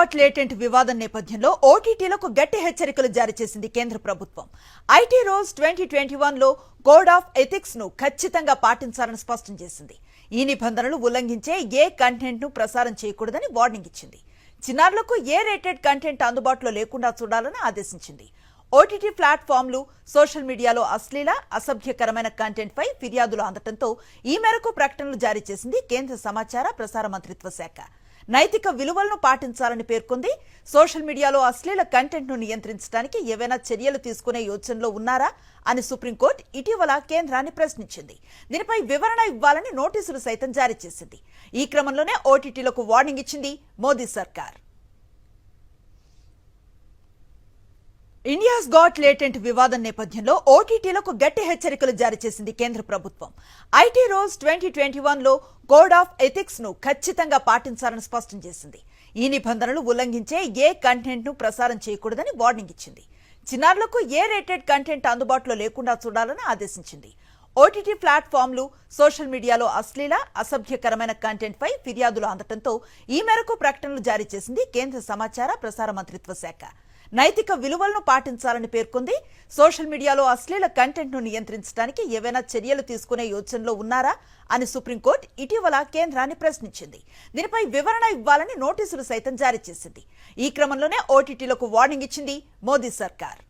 Got latent వివాదం నేపథ్యంలో ఓటీటీలకు గట్టి హెచ్చరికలు జారీ చేసింది కేంద్ర ప్రభుత్వం. ఐటీ రూల్స్ 2021లో కోడ్ ఆఫ్ ఎథిక్స్ ను ఖచ్చితంగా పాటించాలని స్పష్టం చేసింది. ఈ నిబంధనలు ఉల్లంఘించే ఏ కంటెంట్ ను ప్రసారం చేయకూడదని వార్నింగ్ ఇచ్చింది. చిన్నారులకు ఏ రేటెడ్ కంటెంట్ అందుబాటులో లేకుండా చూడాలని ఆదేశించింది. ఓటీటీ ప్లాట్ఫామ్లు సోషల్ మీడియాలో అశ్లీల అసభ్యకరమైన కంటెంట్ పై ఫిర్యాదులు అందడంతో ఈ మేరకు ప్రకటనలు జారీ చేసింది కేంద్ర సమాచార ప్రసార మంత్రిత్వ శాఖ. నైతిక విలువలను పాటించాలని పేర్కొంది. సోషల్ మీడియాలో అశ్లీల కంటెంట్ ను నియంత్రించడానికి ఏవైనా చర్యలు తీసుకునే యోచనలో ఉన్నారా అని సుప్రీంకోర్టు ఇటీవల కేంద్రాన్ని ప్రశ్నించింది. దీనిపై వివరణ ఇవ్వాలని నోటీసులు సైతం జారీ చేసింది. ఈ క్రమంలోనే ఓటీటీలకు వార్నింగ్ ఇచ్చింది మోదీ సర్కార్. ఇండియాస్ గాట్ లేటెంట్ వివాదం నేపథ్యంలో ఓటీటీలకు గట్టి హెచ్చరికలు జారీ చేసింది కేంద్ర ప్రభుత్వం. ఐటీ రూల్స్ 2021లో కోడ్ ఆఫ్ ఎథిక్స్ ను ఖచ్చితంగా పాటించాలని స్పష్టం చేసింది. ఈ నిబంధనలు ఉల్లంఘించే ఏ కంటెంట్ ను ప్రసారం చేయకూడదని వార్నింగ్ ఇచ్చింది. చిన్నారులకు ఏ రేటెడ్ కంటెంట్ అందుబాటులో లేకుండా చూడాలని ఆదేశించింది. ఓటీటీ ప్లాట్ఫామ్లు సోషల్ మీడియాలో అశ్లీల అసభ్యకరమైన కంటెంట్ పై ఫిర్యాదులు అందడంతో ఈ మేరకు ప్రకటనలు జారీ చేసింది కేంద్ర సమాచార ప్రసార మంత్రిత్వ శాఖ. నైతిక విలువలను పాటించాలని పేర్కొంది. సోషల్ మీడియాలో అశ్లీల కంటెంట్ ను నియంత్రించడానికి ఏవైనా చర్యలు తీసుకునే యోచనలో ఉన్నారా అని సుప్రీంకోర్టు ఇటీవల కేంద్రాన్ని ప్రశ్నించింది. దీనిపై వివరణ ఇవ్వాలని నోటీసులు సైతం జారీ చేసింది. ఈ క్రమంలోనే ఓటీటీలకు వార్నింగ్ ఇచ్చింది మోదీ సర్కార్.